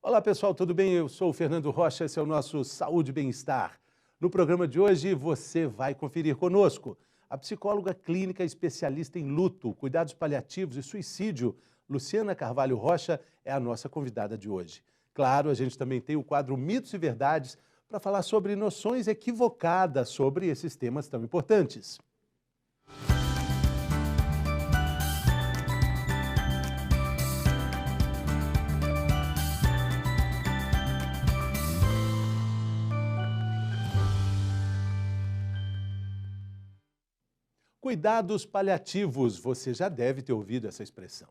Olá pessoal, tudo bem? Eu sou o Fernando Rocha, esse é o nosso Saúde e Bem-Estar. No programa de hoje você vai conferir conosco a psicóloga clínica especialista em luto, cuidados paliativos e suicídio, Luciana Carvalho Rocha, é a nossa convidada de hoje. Claro, a gente também tem o quadro Mitos e Verdades para falar sobre noções equivocadas sobre esses temas tão importantes. Cuidados paliativos, você já deve ter ouvido essa expressão.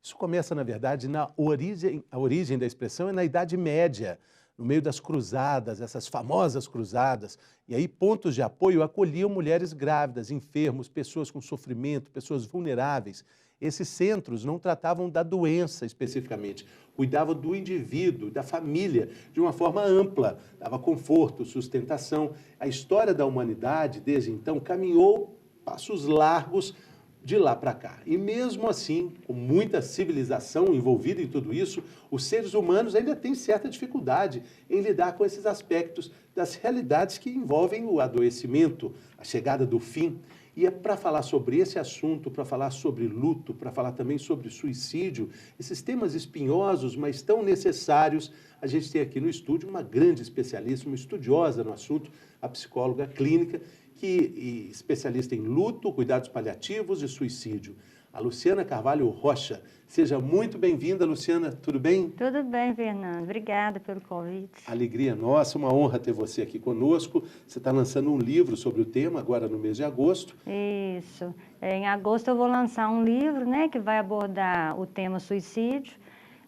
Isso começa, na verdade, a origem da expressão é na Idade Média, no meio das cruzadas, essas famosas cruzadas. E aí pontos de apoio acolhiam mulheres grávidas, enfermos, pessoas com sofrimento, pessoas vulneráveis. Esses centros não tratavam da doença especificamente, cuidavam do indivíduo, da família, de uma forma ampla, dava conforto, sustentação. A história da humanidade, desde então, caminhou passos largos de lá para cá. E mesmo assim, com muita civilização envolvida em tudo isso, os seres humanos ainda têm certa dificuldade em lidar com esses aspectos das realidades que envolvem o adoecimento, a chegada do fim. E é para falar sobre esse assunto, para falar sobre luto, para falar também sobre suicídio, esses temas espinhosos, mas tão necessários, a gente tem aqui no estúdio uma grande especialista, uma estudiosa no assunto, a psicóloga clínica, que especialista em luto, cuidados paliativos e suicídio, a Luciana Carvalho Rocha. Seja muito bem-vinda, Luciana, tudo bem? Tudo bem, Fernando. Obrigada pelo convite. Alegria nossa, uma honra ter você aqui conosco. Você está lançando um livro sobre o tema agora no mês de agosto. Isso. Em agosto eu vou lançar um livro, né, que vai abordar o tema suicídio,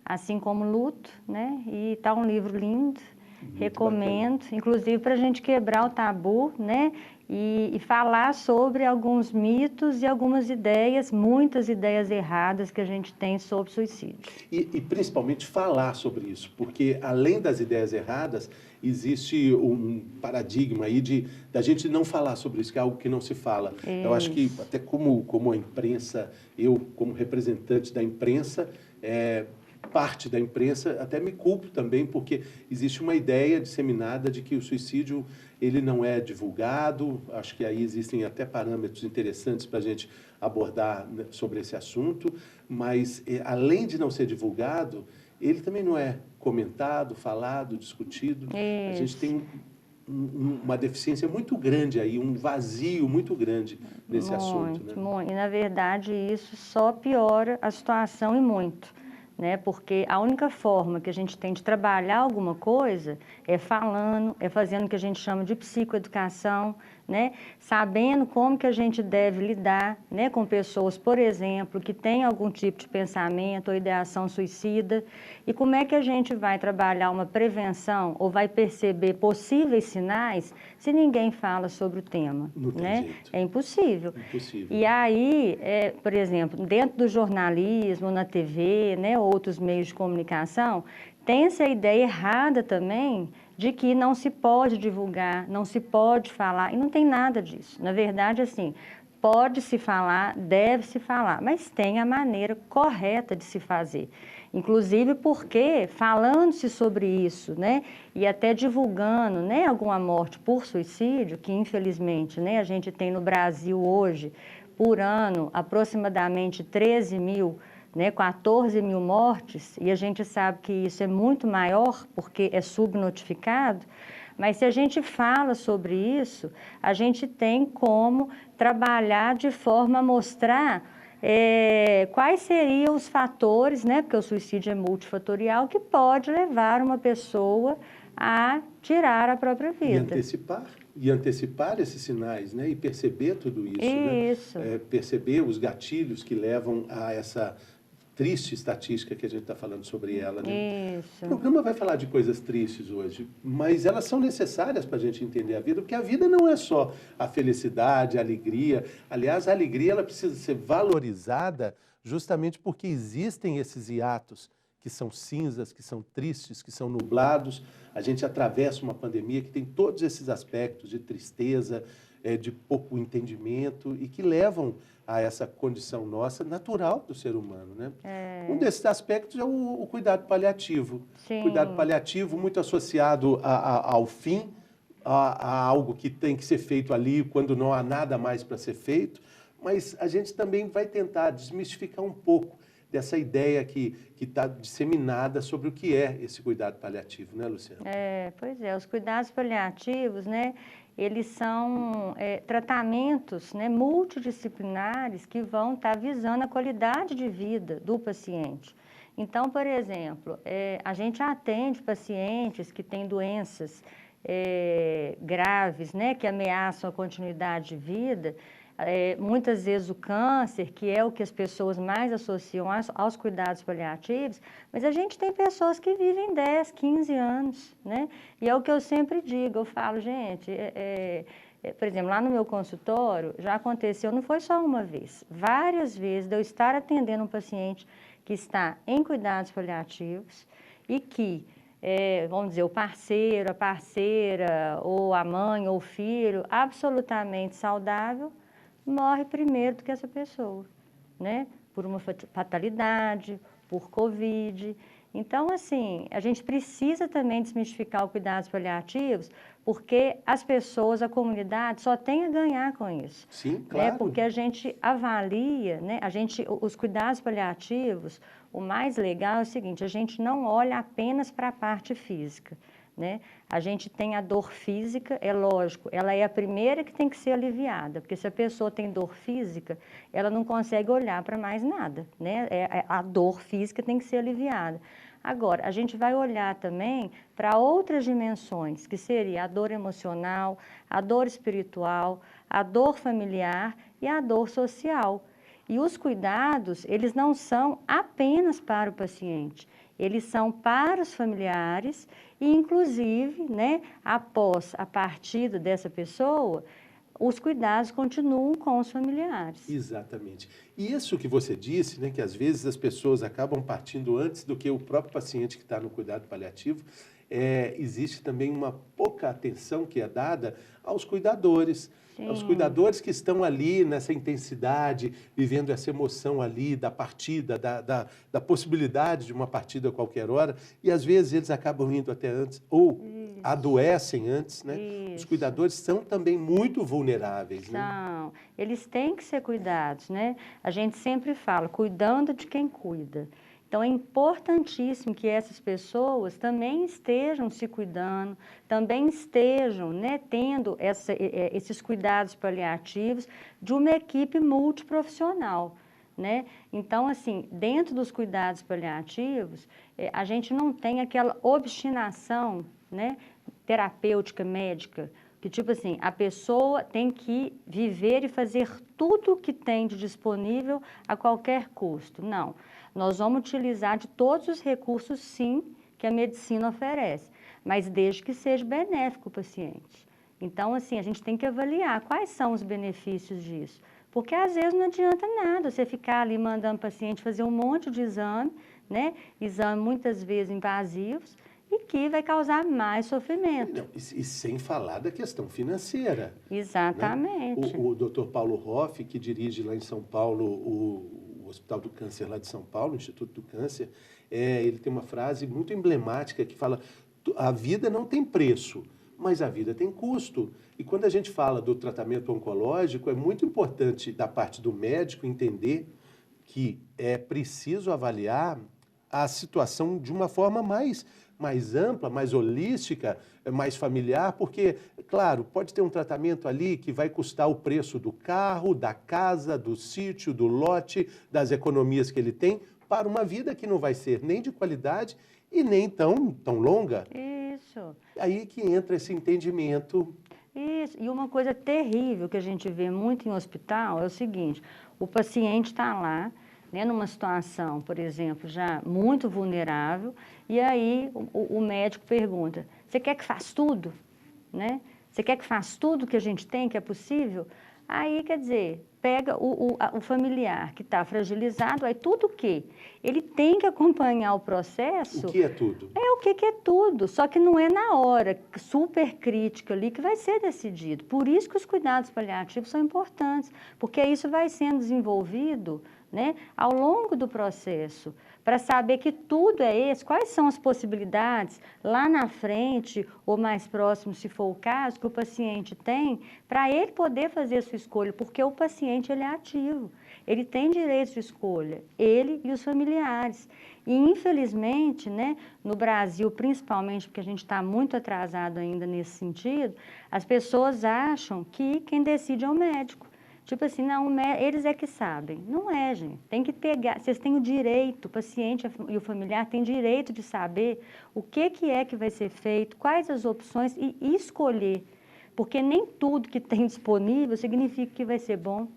assim como luto, né, e está um livro lindo. Muito recomendo, bacana. Inclusive para a gente quebrar o tabu, né, e falar sobre alguns mitos e algumas ideias, muitas ideias erradas que a gente tem sobre suicídio. E principalmente falar sobre isso, porque além das ideias erradas, existe um paradigma aí da gente não falar sobre isso, que é algo que não se fala. Isso. Eu acho que até como a imprensa, eu como representante da imprensa, parte da imprensa, até me culpo também, porque existe uma ideia disseminada de que o suicídio ele não é divulgado. Acho que aí existem até parâmetros interessantes para a gente abordar sobre esse assunto, mas além de não ser divulgado, ele também não é comentado, falado, discutido. Isso. A gente tem uma deficiência muito grande aí, um vazio muito grande nesse assunto. Né? Muito. E, na verdade, isso só piora a situação e muito. Né? Porque a única forma que a gente tem de trabalhar alguma coisa é falando, é fazendo o que a gente chama de psicoeducação, né? Sabendo como que a gente deve lidar, né, com pessoas, por exemplo, que têm algum tipo de pensamento ou ideação suicida, e como é que a gente vai trabalhar uma prevenção ou vai perceber possíveis sinais se ninguém fala sobre o tema. Não tem né? jeito. É impossível. Impossível. E aí, por exemplo, dentro do jornalismo, na TV, né, outros meios de comunicação, tem essa ideia errada também de que não se pode divulgar, não se pode falar, e não tem nada disso. Na verdade, assim, pode-se falar, deve-se falar, mas tem a maneira correta de se fazer. Inclusive porque, falando-se sobre isso, né, e até divulgando, né, alguma morte por suicídio, que infelizmente, né, a gente tem no Brasil hoje, por ano, aproximadamente 13 mil, né, 14 mil mortes, e a gente sabe que isso é muito maior porque é subnotificado, mas se a gente fala sobre isso, a gente tem como trabalhar de forma a mostrar quais seriam os fatores, né, porque o suicídio é multifatorial, que pode levar uma pessoa a tirar a própria vida. E antecipar esses sinais, né? E perceber tudo isso. Isso. Né? Perceber os gatilhos que levam a essa triste estatística que a gente está falando sobre ela. Né? Isso. O programa vai falar de coisas tristes hoje, mas elas são necessárias para a gente entender a vida, porque a vida não é só a felicidade, a alegria. Aliás, a alegria ela precisa ser valorizada justamente porque existem esses hiatos que são cinzas, que são tristes, que são nublados. A gente atravessa uma pandemia que tem todos esses aspectos de tristeza, de pouco entendimento e que levam a essa condição nossa natural do ser humano, né? Um desses aspectos é o cuidado paliativo. Sim. Cuidado paliativo muito associado ao fim, a algo que tem que ser feito ali quando não há nada mais para ser feito, mas a gente também vai tentar desmistificar um pouco dessa ideia que está disseminada sobre o que é esse cuidado paliativo, né, Luciana? Pois é, os cuidados paliativos, né, eles são tratamentos, né, multidisciplinares que vão estar visando a qualidade de vida do paciente. Então, por exemplo, a gente atende pacientes que têm doenças graves, né, que ameaçam a continuidade de vida. Muitas vezes o câncer, que é o que as pessoas mais associam aos cuidados paliativos, mas a gente tem pessoas que vivem 10, 15 anos, né? E é o que eu sempre digo, eu falo, gente, por exemplo, lá no meu consultório, já aconteceu, não foi só uma vez, várias vezes de eu estar atendendo um paciente que está em cuidados paliativos e que, vamos dizer, o parceiro, a parceira, ou a mãe, ou o filho, absolutamente saudável, morre primeiro do que essa pessoa, né? Por uma fatalidade, por Covid. Então, assim, a gente precisa também desmistificar os cuidados paliativos, porque as pessoas, a comunidade, só tem a ganhar com isso. Sim, claro. Né? Porque a gente avalia, né? Os cuidados paliativos, o mais legal é o seguinte, a gente não olha apenas para a parte física. Né? A gente tem a dor física, é lógico, ela é a primeira que tem que ser aliviada, porque se a pessoa tem dor física, ela não consegue olhar para mais nada, né? A dor física tem que ser aliviada. Agora, a gente vai olhar também para outras dimensões, que seria a dor emocional, a dor espiritual, a dor familiar e a dor social. E os cuidados, eles não são apenas para o paciente, eles são para os familiares e, inclusive, né, após a partida dessa pessoa, os cuidados continuam com os familiares. Exatamente. E isso que você disse, né, que às vezes as pessoas acabam partindo antes do que o próprio paciente que está no cuidado paliativo, existe também uma pouca atenção que é dada aos cuidadores. Sim. Os cuidadores que estão ali nessa intensidade, vivendo essa emoção ali da partida, da possibilidade de uma partida a qualquer hora, e às vezes eles acabam indo até antes, ou adoecem antes, né? Os cuidadores são também muito vulneráveis, né? São. Eles têm que ser cuidados, né? A gente sempre fala, cuidando de quem cuida. Então, é importantíssimo que essas pessoas também estejam se cuidando, também estejam, né, tendo esses cuidados paliativos de uma equipe multiprofissional, né? Então, assim, dentro dos cuidados paliativos, a gente não tem aquela obstinação, né, terapêutica, médica, que tipo assim, a pessoa tem que viver e fazer tudo o que tem de disponível a qualquer custo. Não. Nós vamos utilizar de todos os recursos, sim, que a medicina oferece, mas desde que seja benéfico para o paciente. Então, assim, a gente tem que avaliar quais são os benefícios disso. Porque, às vezes, não adianta nada você ficar ali mandando o paciente fazer um monte de exame, né? Exame muitas vezes invasivos, e que vai causar mais sofrimento. Não, e sem falar da questão financeira. Exatamente. Né? O Dr. Paulo Hoff, que dirige lá em São Paulo o Hospital do Câncer lá de São Paulo, o Instituto do Câncer, ele tem uma frase muito emblemática que fala: a vida não tem preço, mas a vida tem custo. E quando a gente fala do tratamento oncológico, é muito importante da parte do médico entender que é preciso avaliar a situação de uma forma mais ampla, mais holística, mais familiar, porque, claro, pode ter um tratamento ali que vai custar o preço do carro, da casa, do sítio, do lote, das economias que ele tem, para uma vida que não vai ser nem de qualidade e nem tão longa. Isso. Aí que entra esse entendimento. Isso. E uma coisa terrível que a gente vê muito em hospital é o seguinte: o paciente está lá, né, numa situação, por exemplo, já muito vulnerável, e aí o médico pergunta: você quer que faça tudo? Né? Você quer que faça tudo que a gente tem, que é possível? Aí, quer dizer, pega o familiar que está fragilizado, aí tudo o quê? Ele tem que acompanhar o processo. O que é tudo? É o que é tudo, só que não é na hora super crítica ali que vai ser decidido. Por isso que os cuidados paliativos são importantes, porque isso vai sendo desenvolvido, né, ao longo do processo, para saber que tudo é esse, quais são as possibilidades lá na frente ou mais próximo, se for o caso, que o paciente tem, para ele poder fazer a sua escolha, porque o paciente ele é ativo, ele tem direito de escolha, ele e os familiares. E, infelizmente, né, no Brasil, principalmente, porque a gente está muito atrasado ainda nesse sentido, as pessoas acham que quem decide é o médico. Tipo assim, não, eles é que sabem. Não é, gente. Tem que pegar, vocês têm o direito, o paciente e o familiar têm direito de saber o que é que vai ser feito, quais as opções e escolher. Porque nem tudo que tem disponível significa que vai ser bom.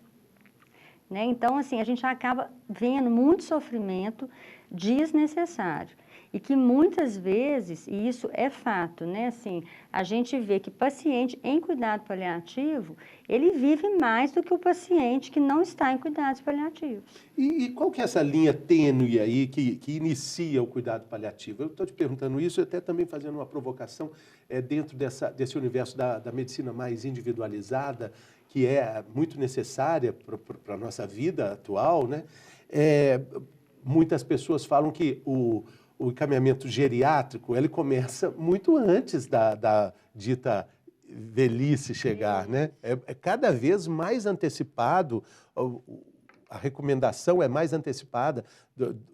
Né? Então, assim, a gente acaba vendo muito sofrimento desnecessário. E que muitas vezes, e isso é fato, né? Assim, a gente vê que paciente em cuidado paliativo, ele vive mais do que o paciente que não está em cuidados paliativos. E qual que é essa linha tênue aí que inicia o cuidado paliativo? Eu estou te perguntando isso, até também fazendo uma provocação dentro desse universo da medicina mais individualizada, que é muito necessária para a nossa vida atual, né? Muitas pessoas falam que o encaminhamento geriátrico ele começa muito antes da dita velhice chegar, né? É cada vez mais antecipado, a recomendação é mais antecipada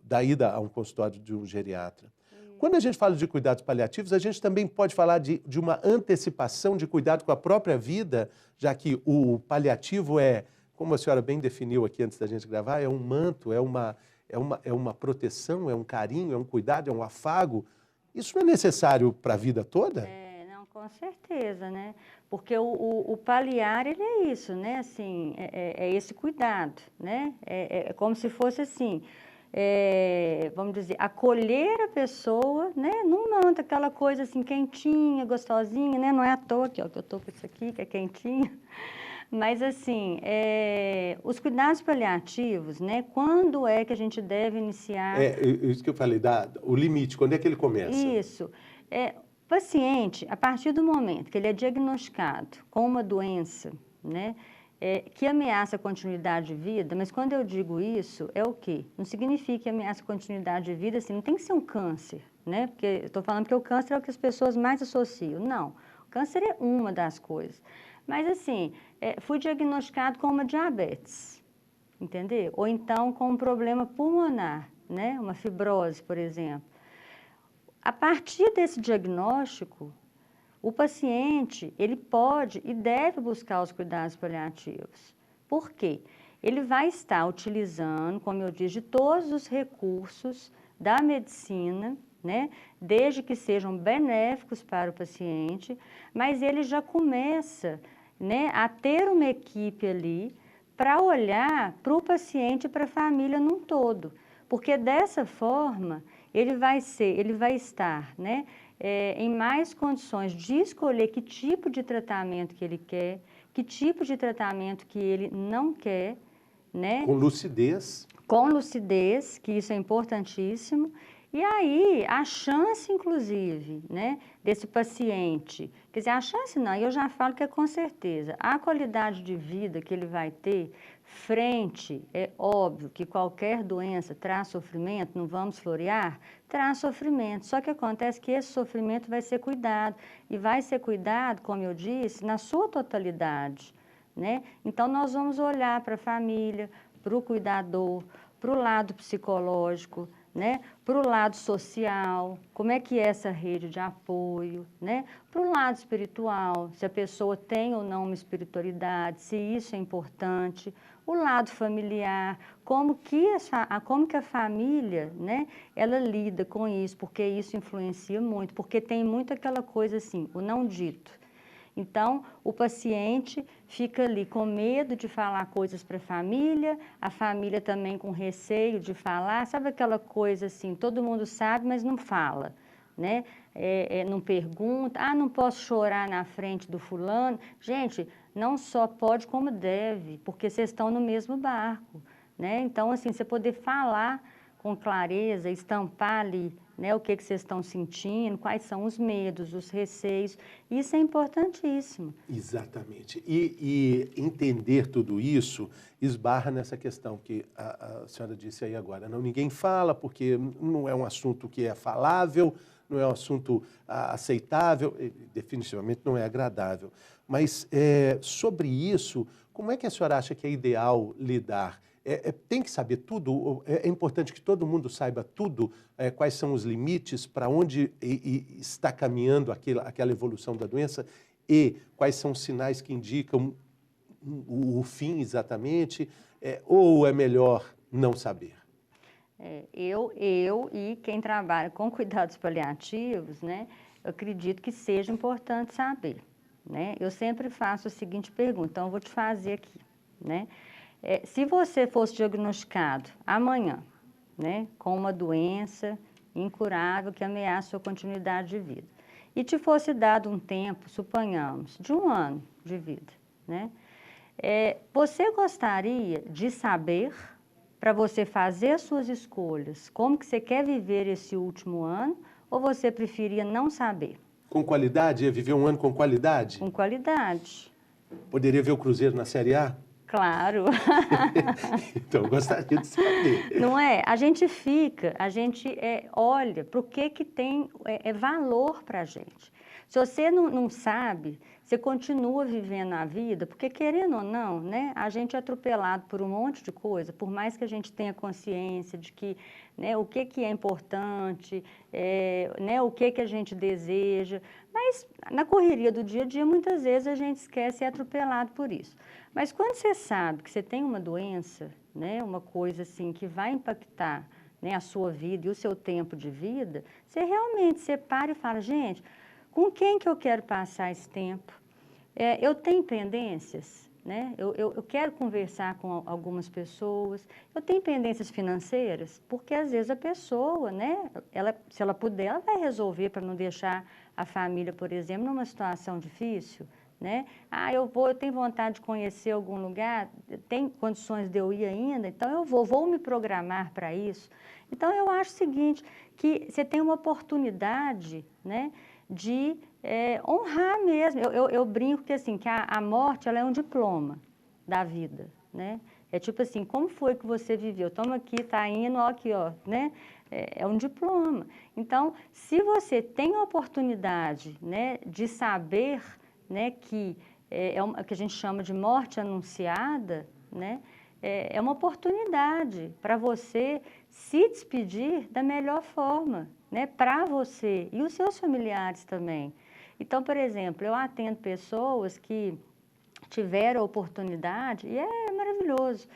da ida a um consultório de um geriatra. Quando a gente fala de cuidados paliativos, a gente também pode falar de uma antecipação de cuidado com a própria vida, já que o paliativo como a senhora bem definiu aqui antes da gente gravar, é um manto, é uma proteção, é um carinho, é um cuidado, é um afago. Isso não é necessário para a vida toda? Não, com certeza, né? Porque o paliar, ele é isso, né? Assim, é esse cuidado, né? É como se fosse assim, vamos dizer, acolher a pessoa, né? Num manto, aquela coisa assim, quentinha, gostosinha, né? Não é à toa que eu estou com isso aqui, que é quentinho. Mas, assim, os cuidados paliativos, né? Quando é que a gente deve iniciar? Isso que eu falei, o limite, quando é que ele começa? Isso. O paciente, a partir do momento que ele é diagnosticado com uma doença, né? Que ameaça a continuidade de vida, mas quando eu digo isso, é o quê? Não significa que ameaça a continuidade de vida, assim, não tem que ser um câncer, né? Porque eu estou falando que o câncer é o que as pessoas mais associam. Não, o câncer é uma das coisas. Mas, assim, fui diagnosticado com uma diabetes, entendeu? Ou então com um problema pulmonar, né? Uma fibrose, por exemplo. A partir desse diagnóstico, o paciente, ele pode e deve buscar os cuidados paliativos. Por quê? Ele vai estar utilizando, como eu disse, de todos os recursos da medicina, né? Desde que sejam benéficos para o paciente, mas ele já começa, né, a ter uma equipe ali para olhar para o paciente e para a família num todo. Porque dessa forma, ele vai estar, né, em mais condições de escolher que tipo de tratamento que ele quer, que tipo de tratamento que ele não quer, né? Com lucidez. Com lucidez, que isso é importantíssimo. E aí, a chance, inclusive, né, desse paciente, quer dizer, a chance não, eu já falo que é com certeza, a qualidade de vida que ele vai ter frente, é óbvio que qualquer doença traz sofrimento, não vamos florear, traz sofrimento, só que acontece que esse sofrimento vai ser cuidado, e vai ser cuidado, como eu disse, na sua totalidade, né? Então, nós vamos olhar para a família, para o cuidador, para o lado psicológico, né? Para o lado social, como é que é essa rede de apoio, né? Para o lado espiritual, se a pessoa tem ou não uma espiritualidade, se isso é importante, o lado familiar, como que a família, né? Ela lida com isso, porque isso influencia muito, porque tem muito aquela coisa assim, o não dito. Então, o paciente fica ali com medo de falar coisas para a família também com receio de falar. Sabe aquela coisa assim, todo mundo sabe, mas não fala, né? Não pergunta, não posso chorar na frente do fulano. Gente, não só pode como deve, porque vocês estão no mesmo barco, né? Então, assim, você poder falar com clareza, estampar ali, né, o que vocês estão sentindo, quais são os medos, os receios, isso é importantíssimo. Exatamente. E entender tudo isso esbarra nessa questão que a senhora disse aí agora. Não, ninguém fala porque não é um assunto que é falável, não é um assunto aceitável, definitivamente não é agradável. Mas sobre isso, como é que a senhora acha que é ideal lidar? Tem que saber tudo? É importante que todo mundo saiba tudo? Quais são os limites, para onde está caminhando aquela evolução da doença? E quais são os sinais que indicam o fim exatamente? Ou é melhor não saber? Eu e quem trabalha com cuidados paliativos, né, eu acredito que seja importante saber, né? Eu sempre faço a seguinte pergunta, então eu vou te fazer aqui, né? Se você fosse diagnosticado amanhã, né, com uma doença incurável que ameaça a sua continuidade de vida, e te fosse dado um tempo, suponhamos, de 1 ano de vida, né? Você gostaria de saber, para você fazer as suas escolhas, como que você quer viver esse último ano, ou você preferia não saber? Com qualidade? Ia viver 1 ano com qualidade? Com qualidade. Poderia ver o Cruzeiro na Série A? Claro. Então, eu gostaria de saber. Não é? A gente olha para o que tem valor para a gente. Se você não sabe, você continua vivendo a vida, porque querendo ou não, né, a gente é atropelado por um monte de coisa, por mais que a gente tenha consciência de que, né, o que é importante, né, o que a gente deseja, mas na correria do dia a dia, muitas vezes a gente esquece e é atropelado por isso. Mas quando você sabe que você tem uma doença, né, uma coisa assim que vai impactar, né, a sua vida e o seu tempo de vida, você realmente para e fala, gente, com quem que eu quero passar esse tempo? Eu tenho pendências, né? Eu quero conversar com algumas pessoas, eu tenho pendências financeiras, porque às vezes a pessoa, né, se ela puder, ela vai resolver para não deixar a família, por exemplo, numa situação difícil, né? Eu tenho vontade de conhecer algum lugar, tem condições de eu ir ainda, então eu vou me programar para isso. Então eu acho o seguinte, que você tem uma oportunidade, né, de honrar mesmo. Eu brinco que, assim, que a morte ela é um diploma da vida, né? É tipo assim, como foi que você viveu? Toma aqui, tá indo, ó, aqui, ó, né? É um diploma. Então, se você tem a oportunidade, né, de saber, né, que que a gente chama de morte anunciada, né? É uma oportunidade para você se despedir da melhor forma, né, para você e os seus familiares também. Então, por exemplo, eu atendo pessoas que tiveram a oportunidade, e é maravilhoso,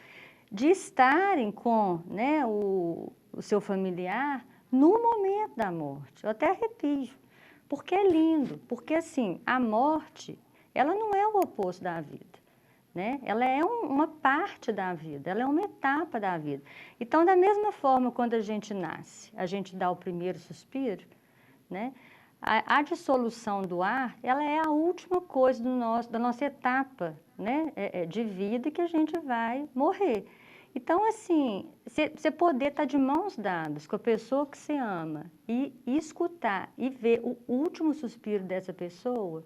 de estarem com, né, o seu familiar no momento da morte. Eu até arrepio, porque é lindo, porque assim, a morte, ela não é o oposto da vida, né? Ela é uma parte da vida, ela é uma etapa da vida. Então, da mesma forma, quando a gente nasce, a gente dá o primeiro suspiro, né? A dissolução do ar, ela é a última coisa da nossa etapa, né, de vida que a gente vai morrer. Então, assim, você poder estar de mãos dadas com a pessoa que você ama e escutar e ver o último suspiro dessa pessoa,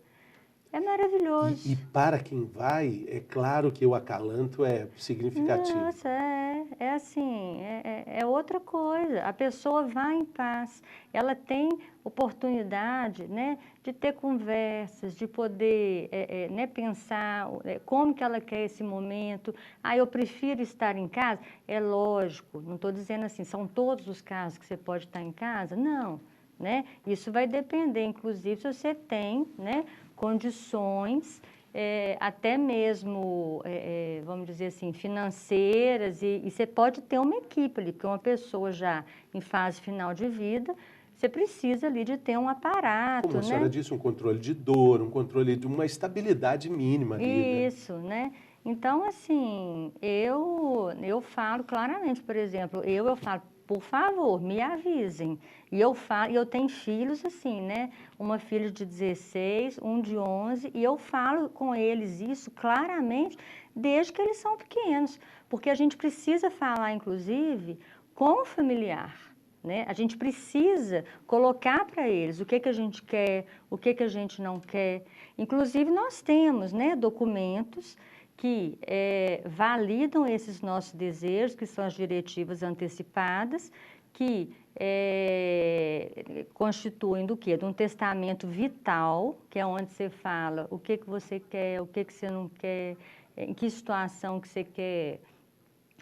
é maravilhoso. E para quem vai, é claro que o acalanto é significativo. Nossa, assim, é outra coisa. A pessoa vai em paz, ela tem oportunidade, né, de ter conversas, de poder né, pensar como que ela quer esse momento. Eu prefiro estar em casa. É lógico, não estou dizendo assim, são todos os casos que você pode estar em casa? Não, né? Isso vai depender, inclusive, se você tem, né, condições, até mesmo, vamos dizer assim, financeiras, e você pode ter uma equipe ali, porque uma pessoa já em fase final de vida, você precisa ali de ter um aparato, como a senhora disse, um controle de dor, um controle de uma estabilidade mínima ali, né? Isso, né? Então, assim, eu falo claramente, por exemplo, eu falo, por favor, me avisem. E eu tenho filhos assim, né? Uma filha de 16, um de 11, e eu falo com eles isso claramente desde que eles são pequenos, porque a gente precisa falar, inclusive, com o familiar, né? A gente precisa colocar para eles o que a gente quer, o que a gente não quer. Inclusive, nós temos, né, documentos que validam esses nossos desejos, que são as diretivas antecipadas, que constituem do quê? De um testamento vital, que é onde você fala o que você quer, o que você não quer, em que situação que você quer,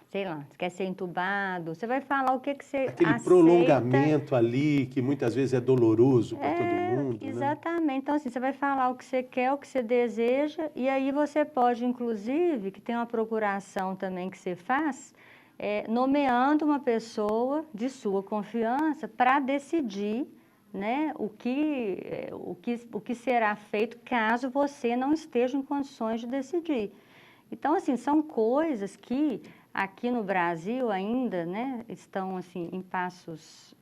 sei lá, você quer ser entubado, você vai falar o que você Aquele aceita. prolongamento ali, que muitas vezes é doloroso para todo mundo, Exatamente. né? Então, assim, você vai falar o que você quer, o que você deseja, e aí você pode, inclusive, que tem uma procuração também que você faz, nomeando uma pessoa de sua confiança para decidir, né, o que será feito caso você não esteja em condições de decidir. Então, assim, são coisas que aqui no Brasil ainda, né, estão assim em passos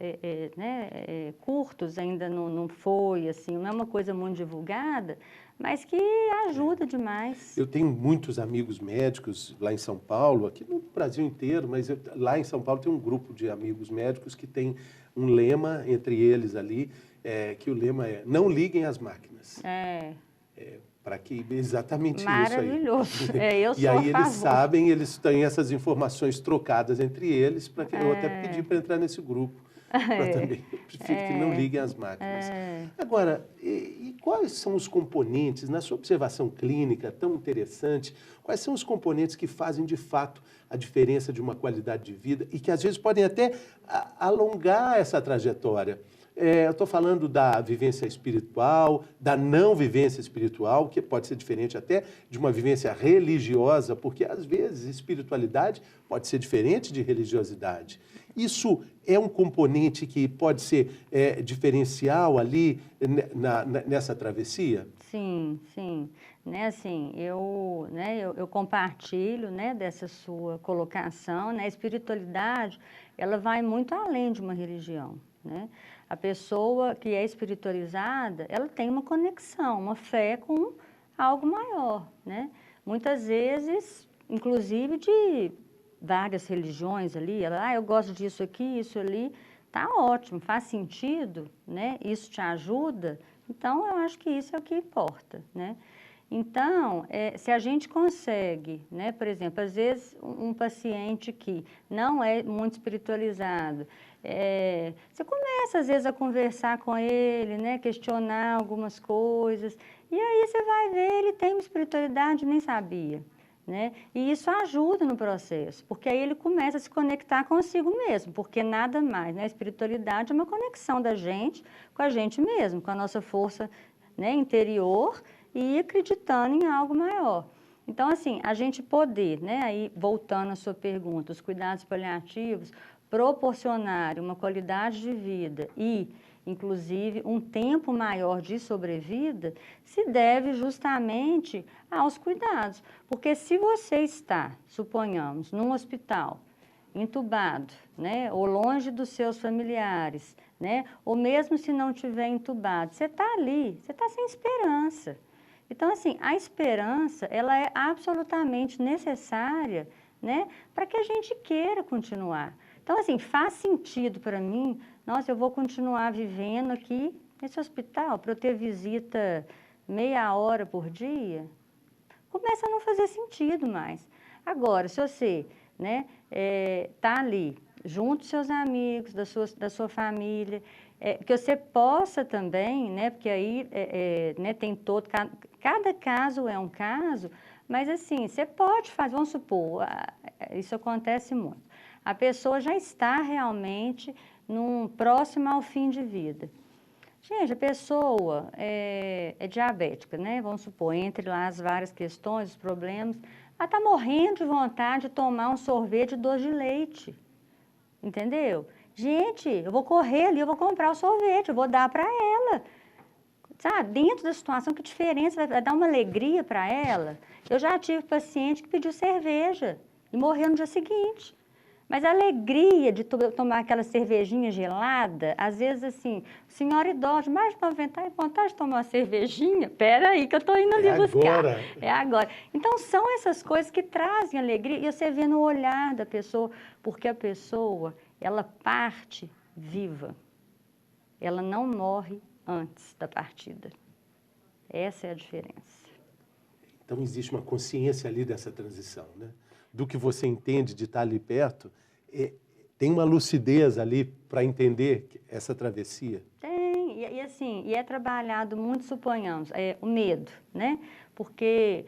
curtos, ainda não foi assim, não é uma coisa muito divulgada, mas que ajuda demais. Eu tenho muitos amigos médicos lá em São Paulo, aqui no Brasil inteiro, mas lá em São Paulo tem um grupo de amigos médicos que tem um lema entre eles ali, que o lema é: não liguem às máquinas. Para que exatamente Maravilhoso. Isso aí. Eu sou e aí a eles favor. sabem, eles têm essas informações trocadas entre eles, para que eu até pedi para entrar nesse grupo, para também, eu prefiro que não liguem às máquinas. Agora, e quais são os componentes, na sua observação clínica tão interessante, quais são os componentes que fazem de fato a diferença de uma qualidade de vida e que às vezes podem até alongar essa trajetória? Eu estou falando da vivência espiritual, da não vivência espiritual, que pode ser diferente até de uma vivência religiosa, porque às vezes espiritualidade pode ser diferente de religiosidade. Isso é um componente que pode ser diferencial ali nessa travessia? Sim, sim. Né, assim, eu compartilho, né, dessa sua colocação, né? A espiritualidade, ela vai muito além de uma religião, né? A pessoa que é espiritualizada, ela tem uma conexão, uma fé com algo maior, né? Muitas vezes, inclusive de várias religiões ali, ela, eu gosto disso aqui, isso ali, tá ótimo, faz sentido, né? Isso te ajuda, então eu acho que isso é o que importa, né? Então, se a gente consegue, né, por exemplo, às vezes um paciente que não é muito espiritualizado, você começa às vezes a conversar com ele, né, questionar algumas coisas, e aí você vai ver, ele tem uma espiritualidade, nem sabia, né? E isso ajuda no processo, porque aí ele começa a se conectar consigo mesmo, porque nada mais, né? A espiritualidade é uma conexão da gente com a gente mesmo, com a nossa força, né, interior, e acreditando em algo maior. Então, assim, a gente poder, né, aí voltando à sua pergunta, os cuidados paliativos proporcionarem uma qualidade de vida e, inclusive, um tempo maior de sobrevida, se deve justamente aos cuidados. Porque se você está, suponhamos, num hospital, entubado, né, ou longe dos seus familiares, né, ou mesmo se não tiver entubado, você está ali, você está sem esperança. Então, assim, a esperança, ela é absolutamente necessária, né, para que a gente queira continuar. Então, assim, faz sentido para mim, nossa, eu vou continuar vivendo aqui nesse hospital para eu ter visita meia hora por dia? Começa a não fazer sentido mais. Agora, se você, né, tá ali, junto dos seus amigos, da sua família, que você possa também, né, porque aí né, tem cada caso é um caso, mas assim, você pode fazer, vamos supor, isso acontece muito, a pessoa já está realmente próxima ao fim de vida. Gente, a pessoa é diabética, né? Vamos supor, entre lá as várias questões, os problemas, ela está morrendo de vontade de tomar um sorvete de doce de leite, entendeu? Gente, eu vou correr ali, eu vou comprar o sorvete, eu vou dar para ela. Sabe, dentro da situação, que diferença, vai dar uma alegria para ela. Eu já tive paciente que pediu cerveja e morreu no dia seguinte. Mas a alegria de tomar aquela cervejinha gelada, às vezes assim, senhora idosa, mais de 90 anos, vontade de tomar uma cervejinha? Pera aí que eu estou indo ali buscar. Agora. É agora. Então, são essas coisas que trazem alegria e você vê no olhar da pessoa, porque a pessoa, ela parte viva. Ela não morre antes da partida. Essa é a diferença. Então, existe uma consciência ali dessa transição, né? Do que você entende de estar ali perto, tem uma lucidez ali para entender essa travessia? Tem, assim, e é trabalhado muito, suponhamos, o medo, né? Porque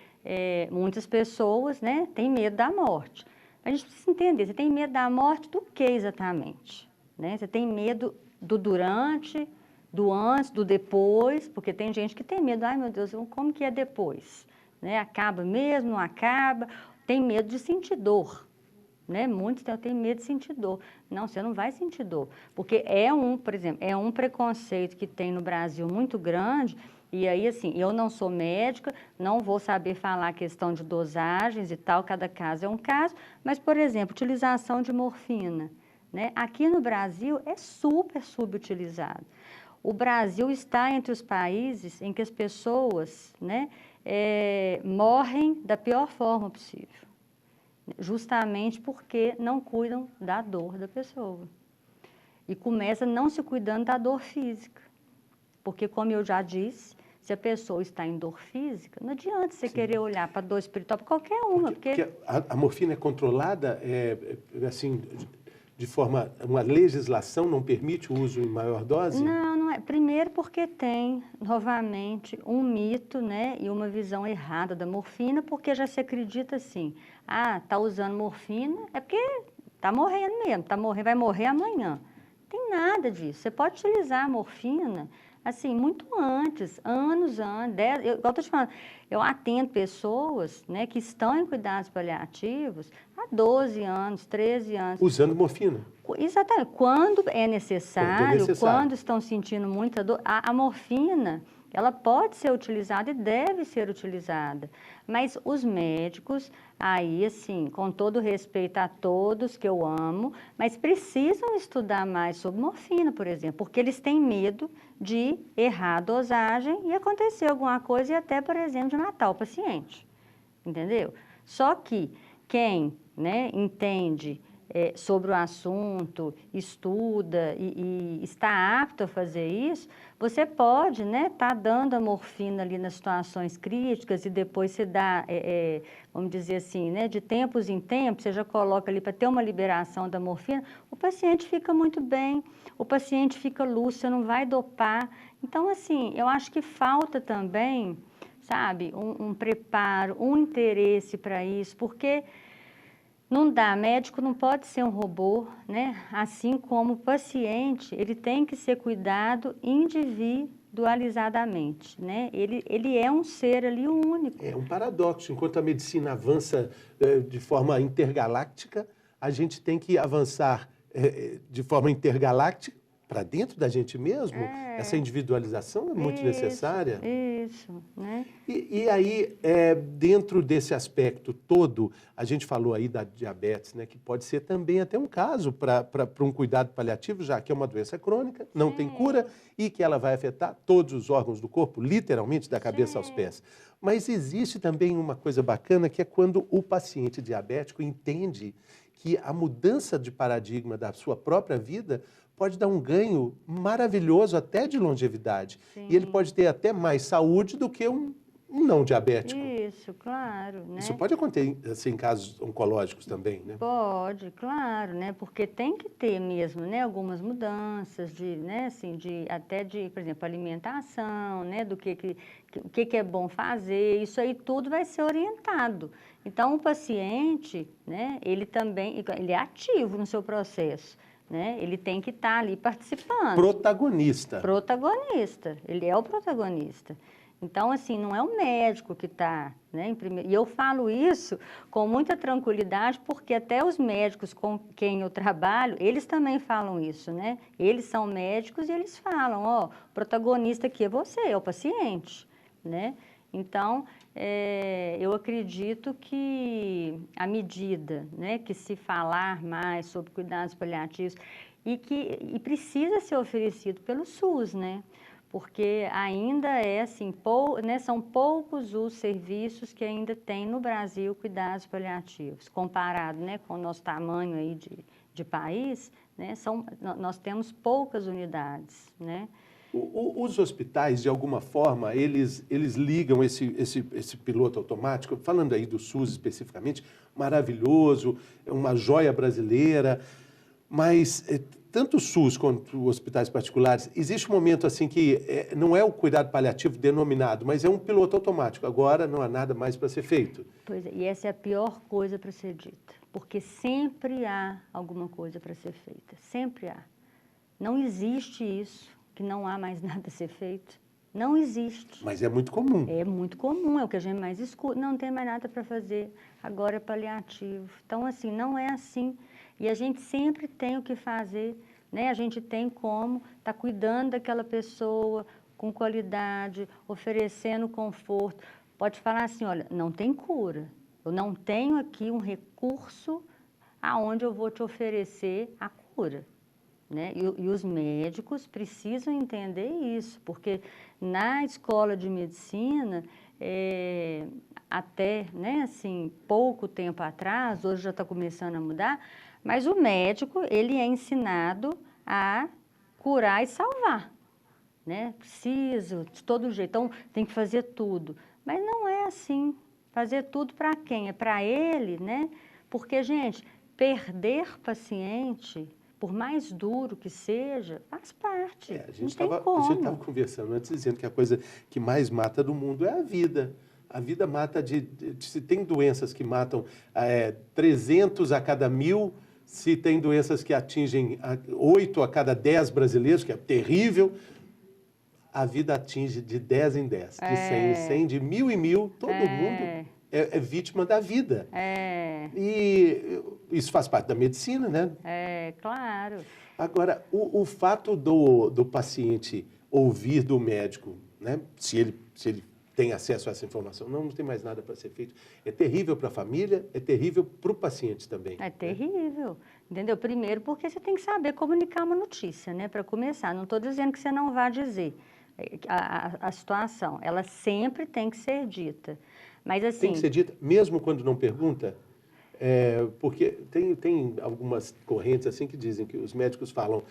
muitas pessoas, né, têm medo da morte. A gente precisa entender, você tem medo da morte do que exatamente? Né? Você tem medo do durante, do antes, do depois, porque tem gente que tem medo, ai meu Deus, como que é depois? Né? Acaba mesmo, não acaba? Tem medo de sentir dor, né? Muitos têm medo de sentir dor. Não, você não vai sentir dor, porque por exemplo, é um preconceito que tem no Brasil muito grande, e aí, assim, eu não sou médica, não vou saber falar a questão de dosagens e tal, cada caso é um caso, mas, por exemplo, utilização de morfina, né? Aqui no Brasil é super subutilizado. O Brasil está entre os países em que as pessoas, né, morrem da pior forma possível, justamente porque não cuidam da dor da pessoa. E começa não se cuidando da dor física. Porque, como eu já disse, se a pessoa está em dor física, não adianta você querer olhar para a dor espiritual, para qualquer uma. Porque a morfina é controlada, assim, de forma... Uma legislação não permite o uso em maior dose? Não, não é. Primeiro porque tem, novamente, um mito, né, e uma visão errada da morfina, porque já se acredita assim, tá usando morfina, é porque tá morrendo mesmo, vai morrer amanhã. Não tem nada disso. Você pode utilizar a morfina, assim, muito antes, anos antes, igual eu estou te falando, eu atendo pessoas, né, que estão em cuidados paliativos há 12 anos, 13 anos. Usando morfina? Exatamente. Quando é necessário, quando estão sentindo muita dor, a morfina, ela pode ser utilizada e deve ser utilizada. Mas os médicos, aí, assim, com todo respeito a todos, que eu amo, mas precisam estudar mais sobre morfina, por exemplo, porque eles têm medo de errar a dosagem e acontecer alguma coisa e até, por exemplo, de matar o paciente. Entendeu? Só que quem, né, entende sobre o assunto, estuda e está apto a fazer isso, você pode, né, tá dando a morfina ali nas situações críticas e depois você dá, vamos dizer assim, né, de tempos em tempos, você já coloca ali para ter uma liberação da morfina, o paciente fica muito bem, o paciente fica lúcido, você não vai dopar. Então, assim, eu acho que falta também, sabe, um preparo, um interesse para isso, porque não dá, médico não pode ser um robô, né? Assim como o paciente, ele tem que ser cuidado individualizadamente, né? Ele é um ser ali único. É um paradoxo. Enquanto a medicina avança de forma intergaláctica, a gente tem que avançar de forma intergaláctica para dentro da gente mesmo. Essa individualização é muito necessária. Isso, né? E aí, dentro desse aspecto todo, a gente falou aí da diabetes, né, que pode ser também até um caso para um cuidado paliativo, já que é uma doença crônica, não tem cura e que ela vai afetar todos os órgãos do corpo, literalmente da cabeça aos pés. Mas existe também uma coisa bacana, que é quando o paciente diabético entende que a mudança de paradigma da sua própria vida pode dar um ganho maravilhoso até de longevidade. Sim. E ele pode ter até mais saúde do que um não diabético. Isso, claro. Né? Isso pode acontecer em casos oncológicos também, né? Pode, claro, né? Porque tem que ter mesmo, né, algumas mudanças né, assim, até de, por exemplo, alimentação, né, do que é bom fazer, isso aí tudo vai ser orientado. Então, o paciente, né, ele é ativo no seu processo. Né? Ele tem que estar ali participando. Protagonista. Protagonista, ele é o protagonista. Então, assim, não é o médico que está, né, em primeiro. E eu falo isso com muita tranquilidade, porque até os médicos com quem eu trabalho, eles também falam isso, né? Eles são médicos e eles falam, o protagonista aqui é você, é o paciente, né? Então, eu acredito que à medida, né, que se falar mais sobre cuidados paliativos e precisa ser oferecido pelo SUS, né? Porque ainda é assim, né, são poucos os serviços que ainda tem no Brasil cuidados paliativos, comparado, né, com o nosso tamanho aí de país, né, nós temos poucas unidades, né? Os hospitais, de alguma forma, eles ligam esse piloto automático, falando aí do SUS especificamente, maravilhoso, é uma joia brasileira, mas tanto o SUS quanto os hospitais particulares, existe um momento assim que não é o cuidado paliativo denominado, mas é um piloto automático. Agora não há nada mais para ser feito. Pois é, e essa é a pior coisa para ser dita, porque sempre há alguma coisa para ser feita, sempre há. Não existe isso, que não há mais nada a ser feito. Não existe. Mas é muito comum. É muito comum, é o que a gente mais escuta. Não tem mais nada para fazer, agora é paliativo. Então, assim, não é assim. E a gente sempre tem o que fazer, né? A gente tem como estar cuidando daquela pessoa com qualidade, oferecendo conforto. Pode falar assim, olha, não tem cura. Eu não tenho aqui um recurso aonde eu vou te oferecer a cura. Né? E os médicos precisam entender isso, porque na escola de medicina, até, né, assim, pouco tempo atrás, hoje já está começando a mudar, mas o médico, ele é ensinado a curar e salvar, né? Preciso, de todo jeito, então tem que fazer tudo. Mas não é assim. Fazer tudo para quem? É para ele, né? Porque, gente, perder paciente, por mais duro que seja, faz parte. A gente estava conversando antes, dizendo que a coisa que mais mata do mundo é a vida. A vida mata se tem doenças que matam 300 a cada 1000, se tem doenças que atingem 8 a cada 10 brasileiros, que é terrível, a vida atinge de 10 em 10, de 100 em 100, de 1000 em 1000, todo mundo é vítima da vida. E isso faz parte da medicina, né? Claro. Agora, o fato do paciente ouvir do médico, né? Se ele tem acesso a essa informação, não tem mais nada para ser feito, é terrível para a família, é terrível para o paciente também. É terrível, entendeu? Primeiro porque você tem que saber comunicar uma notícia, né? Para começar, não estou dizendo que você não vá dizer a situação, ela sempre tem que ser dita. Mas assim... Tem que ser dita, mesmo quando não pergunta? Porque tem algumas correntes assim que dizem que os médicos falam,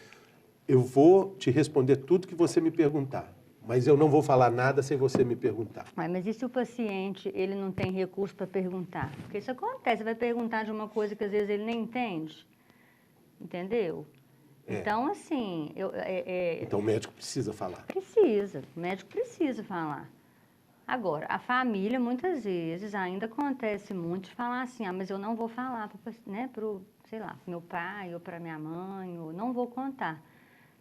eu vou te responder tudo que você me perguntar, mas eu não vou falar nada sem você me perguntar. Mas e se o paciente ele não tem recurso para perguntar? Porque isso acontece, você vai perguntar de uma coisa que às vezes ele nem entende, entendeu? Então, assim... Então o médico precisa falar. Precisa, o médico precisa falar. Agora, a família, muitas vezes, ainda acontece muito de falar assim, mas eu não vou falar pro, sei lá, pro meu pai ou para minha mãe, ou não vou contar.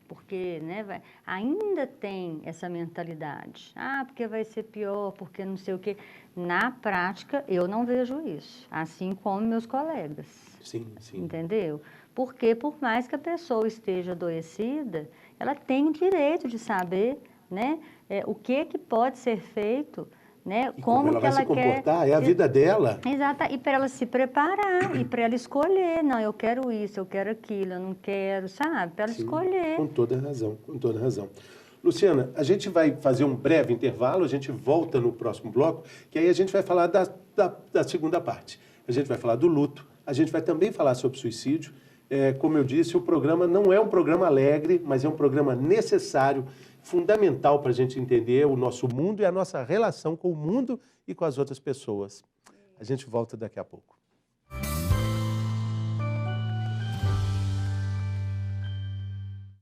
Porque, né, ainda tem essa mentalidade. Porque vai ser pior, porque não sei o quê. Na prática, eu não vejo isso, assim como meus colegas. Sim, sim. Entendeu? Porque, por mais que a pessoa esteja adoecida, ela tem o direito de saber, né, o que pode ser feito, né, como ela vai se comportar, é a vida dela. Exato, e para ela se preparar, e para ela escolher, não, eu quero isso, eu quero aquilo, eu não quero, sabe? Para ela escolher. Com toda razão, com toda razão. Luciana, a gente vai fazer um breve intervalo, a gente volta no próximo bloco, que aí a gente vai falar da segunda parte. A gente vai falar do luto, a gente vai também falar sobre suicídio. Como eu disse, o programa não é um programa alegre, mas é um programa necessário, fundamental para a gente entender o nosso mundo e a nossa relação com o mundo e com as outras pessoas. A gente volta daqui a pouco.